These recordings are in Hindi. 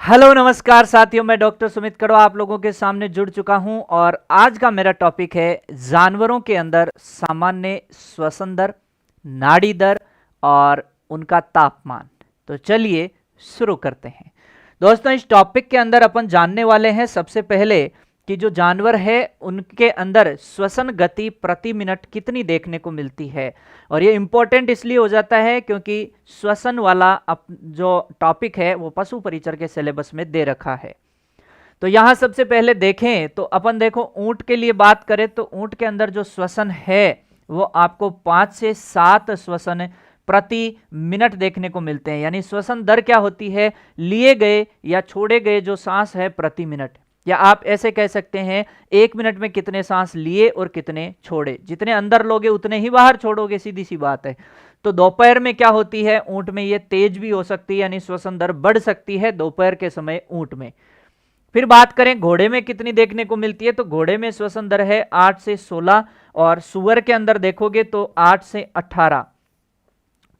हेलो नमस्कार साथियों, मैं डॉक्टर सुमित कड़वा आप लोगों के सामने जुड़ चुका हूं और आज का मेरा टॉपिक है जानवरों के अंदर सामान्य श्वसन दर, नाड़ी दर और उनका तापमान। तो चलिए शुरू करते हैं। दोस्तों, इस टॉपिक के अंदर अपन जानने वाले हैं सबसे पहले कि जो जानवर है उनके अंदर श्वसन गति प्रति मिनट कितनी देखने को मिलती है। और ये इंपॉर्टेंट इसलिए हो जाता है क्योंकि श्वसन वाला जो टॉपिक है वो पशु परिचर के सिलेबस में दे रखा है। तो यहां सबसे पहले देखें तो अपन देखो ऊंट के लिए बात करें तो ऊंट के अंदर जो श्वसन है वो आपको 5 से 7 श्वसन प्रति मिनट देखने को मिलते हैं। यानी श्वसन दर क्या होती है, लिए गए या छोड़े गए जो सांस है प्रति मिनट, या आप ऐसे कह सकते हैं 1 मिनट में कितने सांस लिए और कितने छोड़े। जितने अंदर लोगे उतने ही बाहर छोड़ोगे, सीधी सी बात है। तो दोपहर में क्या होती है, ऊंट में ये तेज भी हो सकती है, यानी श्वसन दर बढ़ सकती है दोपहर के समय ऊंट में। फिर बात करें घोड़े में कितनी देखने को मिलती है, तो घोड़े में श्वसन दर है 8 से 16 और सुअर के अंदर देखोगे तो 8 से 18।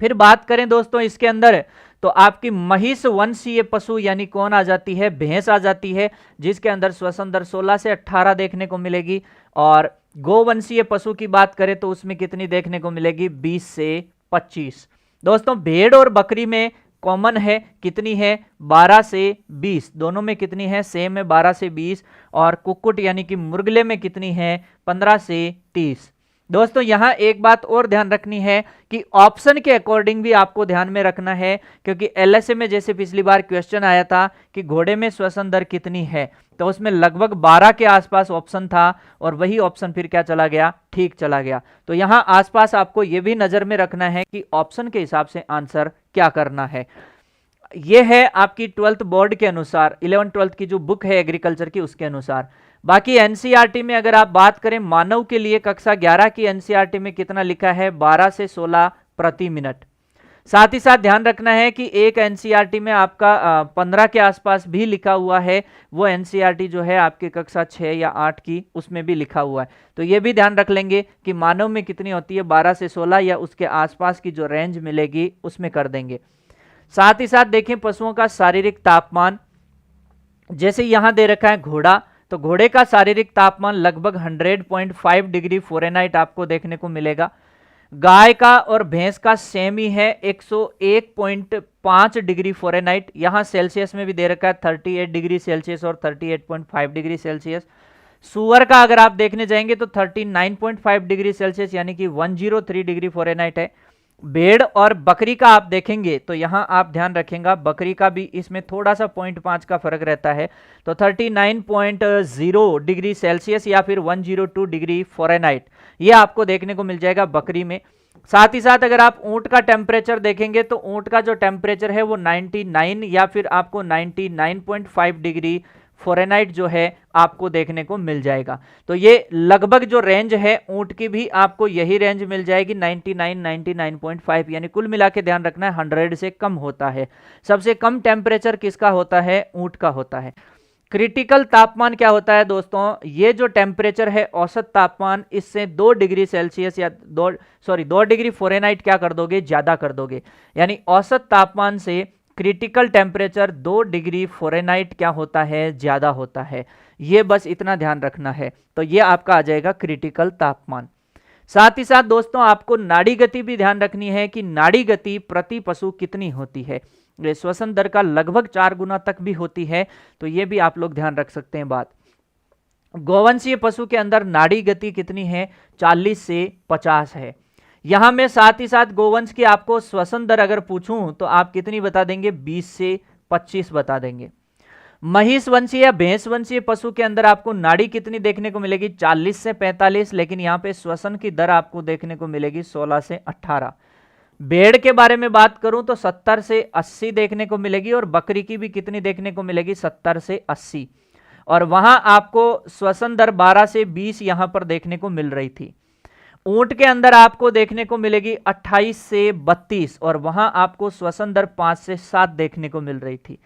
फिर बात करें दोस्तों इसके अंदर तो आपकी महिष वंशीय पशु यानी कौन आ जाती है, भैंस आ जाती है, जिसके अंदर श्वसन दर 16 से 18 देखने को मिलेगी। और गोवंशीय पशु की बात करें तो उसमें कितनी देखने को मिलेगी, 20 से 25। दोस्तों भेड़ और बकरी में कॉमन है, कितनी है, 12 से 20। दोनों में कितनी है, सेम है, 12 से 20। और कुक्कुट यानी कि मुर्गले में कितनी है, 15 से 30। दोस्तों यहां एक बात और ध्यान रखनी है कि ऑप्शन के अकॉर्डिंग भी आपको ध्यान में रखना है, क्योंकि एलएसए में जैसे पिछली बार क्वेश्चन आया था कि घोड़े में श्वसन दर कितनी है, तो उसमें लगभग 12 के आसपास ऑप्शन था और वही ऑप्शन फिर क्या चला गया, ठीक चला गया। तो यहां आसपास आपको यह भी नजर में रखना है कि ऑप्शन के हिसाब से आंसर क्या करना है। यह है आपकी 12th बोर्ड के अनुसार, 11 12th की जो बुक है एग्रीकल्चर की उसके अनुसार। बाकी एनसीईआरटी में अगर आप बात करें मानव के लिए कक्षा 11 की एनसीईआरटी में कितना लिखा है, 12 से 16 प्रति मिनट। साथ ही साथ ध्यान रखना है कि एक एनसीईआरटी में आपका 15 के आसपास भी लिखा हुआ है, वो एनसीईआरटी जो है आपकी कक्षा 6 या 8 की उसमें भी लिखा हुआ है। तो ये भी ध्यान रख लेंगे कि मानव में कितनी होती है, 12 से 16 या उसके आसपास की जो रेंज मिलेगी उसमें कर देंगे। साथ ही साथ देखें पशुओं का शारीरिक तापमान, जैसे यहां दे रखा है घोड़ा, तो घोड़े का शारीरिक तापमान लगभग 100.5 डिग्री फ़ारेनहाइट आपको देखने को मिलेगा। गाय का और भैंस का सेम ही है, 101.5 डिग्री फ़ारेनहाइट। यहां सेल्सियस में भी दे रखा है 38 डिग्री सेल्सियस और 38.5 डिग्री सेल्सियस। सुअर का अगर आप देखने जाएंगे तो 39.5 डिग्री सेल्सियस यानी कि 103 डिग्री फ़ारेनहाइट है। भेड़ और बकरी का आप देखेंगे तो यहां आप ध्यान रखेंगे, बकरी का भी इसमें थोड़ा सा 0.5 का फर्क रहता है, तो 39.0 डिग्री सेल्सियस या फिर 102 डिग्री फ़ारेनहाइट ये आपको देखने को मिल जाएगा बकरी में। साथ ही साथ अगर आप ऊंट का टेम्परेचर देखेंगे तो ऊंट का जो टेम्परेचर है वो 99 या फिर आपको 99.5 डिग्री फ़ारेनहाइट जो है आपको देखने को मिल जाएगा। तो ये लगभग जो रेंज है ऊंट की भी आपको यही रेंज मिल जाएगी, 99 99.5, यानी कुल मिला के ध्यान रखना है 100 से कम होता है। सबसे कम टेम्परेचर किसका होता है, ऊंट का होता है। क्रिटिकल तापमान क्या होता है दोस्तों, ये जो टेम्परेचर है औसत तापमान, इससे 2 डिग्री सेल्सियस या 2 डिग्री फ़ारेनहाइट क्या कर दोगे, ज्यादा कर दोगे। यानी औसत तापमान से क्रिटिकल टेम्परेचर 2 डिग्री फ़ारेनहाइट क्या होता है, ज्यादा होता है। ये बस इतना ध्यान रखना है, तो ये आपका आ जाएगा क्रिटिकल तापमान। साथ ही साथ दोस्तों आपको नाड़ी गति भी ध्यान रखनी है कि नाड़ी गति प्रति पशु कितनी होती है। ये श्वसन दर का लगभग 4 गुना तक भी होती है, तो ये भी आप लोग ध्यान रख सकते हैं बात। गोवंशीय पशु के अंदर नाड़ी गति कितनी है, 40 से 50 है। यहां में साथ ही साथ गोवंश की आपको श्वसन दर अगर पूछूं तो आप कितनी बता देंगे, 20 से 25 बता देंगे। महिष वंशीय या भैंस वंशीय पशु के अंदर आपको नाड़ी कितनी देखने को मिलेगी, 40 से 45, लेकिन यहां पे श्वसन की दर आपको देखने को मिलेगी 16 से 18। भेड़ के बारे में बात करूं तो 70 से 80 देखने को मिलेगी और बकरी की भी कितनी देखने को मिलेगी, 70 से 80। और वहां आपको श्वसन दर 12 से 20 यहां पर देखने को मिल रही थी। ऊंट के अंदर आपको देखने को मिलेगी 28 से 32 और वहां आपको श्वसन दर 5 से 7 देखने को मिल रही थी।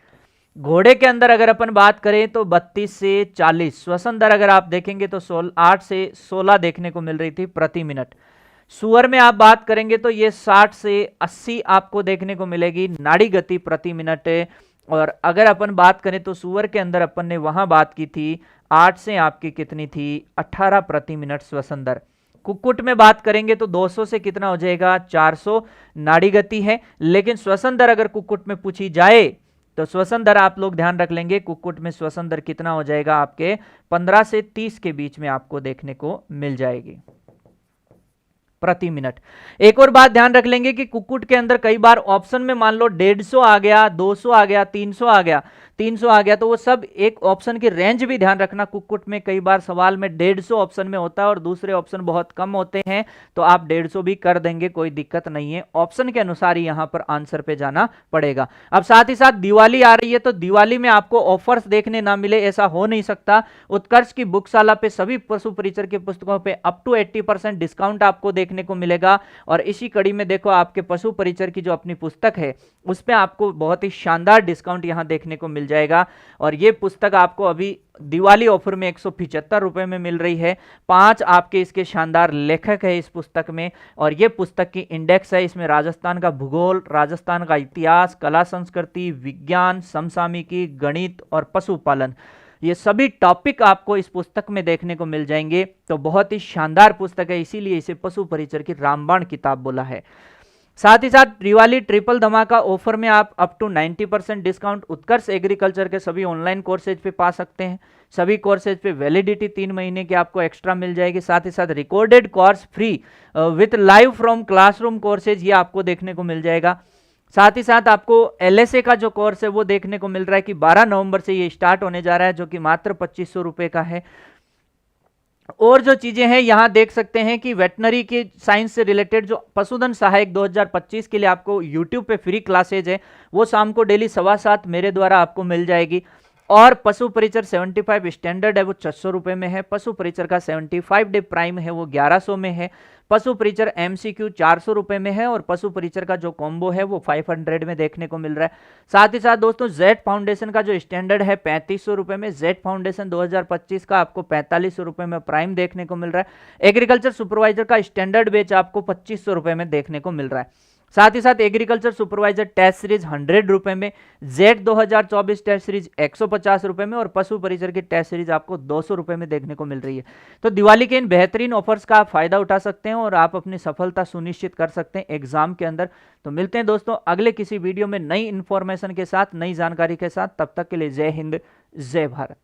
घोड़े के अंदर अगर अपन बात करें तो 32 से 40, श्वसन दर अगर आप देखेंगे तो 8 से 16 देखने को मिल रही थी प्रति मिनट। सुअर में आप बात करेंगे तो ये 60 से 80 आपको देखने को मिलेगी नाड़ी गति प्रति मिनट और अगर अपन बात करें तो सुअर के अंदर अपन ने वहां बात की थी 8 से आपकी कितनी थी 18 प्रति मिनट श्वसन दर। कुक्कुट में बात करेंगे तो 200 से कितना हो जाएगा 400 नाड़ी गति है, लेकिन श्वसन दर अगर कुक्कुट में पूछी जाए तो श्वसन दर आप लोग ध्यान रख लेंगे, कुक्कुट में श्वसन दर कितना हो जाएगा आपके 15 से 30 के बीच में आपको देखने को मिल जाएगी प्रति मिनट। एक और बात ध्यान रख लेंगे कि कुक्कुट के अंदर कई बार ऑप्शन में मान लो 150 आ गया, 200 आ गया, 300 आ गया, 300 आ गया, तो वो सब एक ऑप्शन की रेंज भी ध्यान रखना। कुक्कुट में कई बार सवाल में 150 ऑप्शन में होता है और दूसरे ऑप्शन बहुत कम होते हैं, तो आप 150 भी कर देंगे, कोई दिक्कत नहीं है, ऑप्शन के अनुसार ही यहां पर आंसर पे जाना पड़ेगा। अब साथ ही साथ दिवाली आ रही है, तो दिवाली में आपको ऑफर्स देखने ना मिले ऐसा हो नहीं सकता। उत्कर्ष की बुकशाला पे सभी पशु परिचर की पुस्तकों पे अप टू 80% डिस्काउंट आपको देखने को मिलेगा। और इसी कड़ी में देखो आपके पशु परिचर की जो अपनी पुस्तक है उस पे आपको बहुत ही शानदार डिस्काउंट यहां देखने को मिल जाएगा। और ये पुस्तक आपको अभी दिवाली ऑफर में 175 रुपए में मिल रही है। 5 आपके इसके शानदार लेखक है इस पुस्तक में, और ये पुस्तक की इंडेक्स है। इसमें राजस्थान का भूगोल, राजस्थान का इतिहास, कला संस्कृति, विज्ञान, समसामयिकी, गणित और पशुपालन, ये सभी टॉपिक आपको इस पुस्तक में देखने को मिल जाएंगे। तो बहुत ही शानदार पुस्तक है, इसीलिए इसे पशु परिचर की रामबाण किताब बोला है। साथ ही साथ दिवाली ट्रिपल धमाका ऑफर में आप up to 90% discount Utkarsh agriculture के सभी ऑनलाइन कोर्सेज पे पा सकते हैं। सभी कोर्सेज पे वैलिडिटी 3 महीने की आपको एक्स्ट्रा मिल जाएगी। साथ ही साथ recorded course free with live from classroom courses ये आपको देखने को मिल जाएगा। साथ ही साथ आपको LSA का जो कोर्स है वो देखने को मिल रहा है कि 12 नवंबर से ये स्टार्ट होने जा रहा है, जो कि मात्र 2500 रुपए का है। और जो चीजें हैं यहां देख सकते हैं कि वेटनरी के साइंस से रिलेटेड जो पशुधन सहायक 2025 के लिए आपको यूट्यूब पे फ्री क्लासेज है वो शाम को डेली 7:15 मेरे द्वारा आपको मिल जाएगी। और पशु परिचर 75 स्टैंडर्ड है वो 600 रुपए में है। पशु परिचर का 75 डे प्राइम है वो 1100 में है। पशु परिचर MCQ 400 रुपए में है और पशु परिचर का जो कॉम्बो है वो 500 में देखने को मिल रहा है। साथ ही साथ दोस्तों जेड फाउंडेशन का जो स्टैंडर्ड है 3500 रुपए में, जेड फाउंडेशन 2025 का आपको 4500 रुपए में प्राइम देखने को मिल रहा है। एग्रीकल्चर सुपरवाइजर का स्टैंडर्ड बैच आपको 2500 रुपए में देखने को मिल रहा है। साथ ही साथ एग्रीकल्चर सुपरवाइजर टेस्ट सीरीज 100 रुपए में, जेड 2024 टेस्ट सीरीज 150 रुपए में और पशु परिचर की टेस्ट सीरीज आपको 200 रुपए में देखने को मिल रही है। तो दिवाली के इन बेहतरीन ऑफर्स का आप फायदा उठा सकते हैं और आप अपनी सफलता सुनिश्चित कर सकते हैं एग्जाम के अंदर। तो मिलते हैं दोस्तों अगले किसी वीडियो में नई इंफॉर्मेशन के साथ, नई जानकारी के साथ। तब तक के लिए जय हिंद, जय भारत।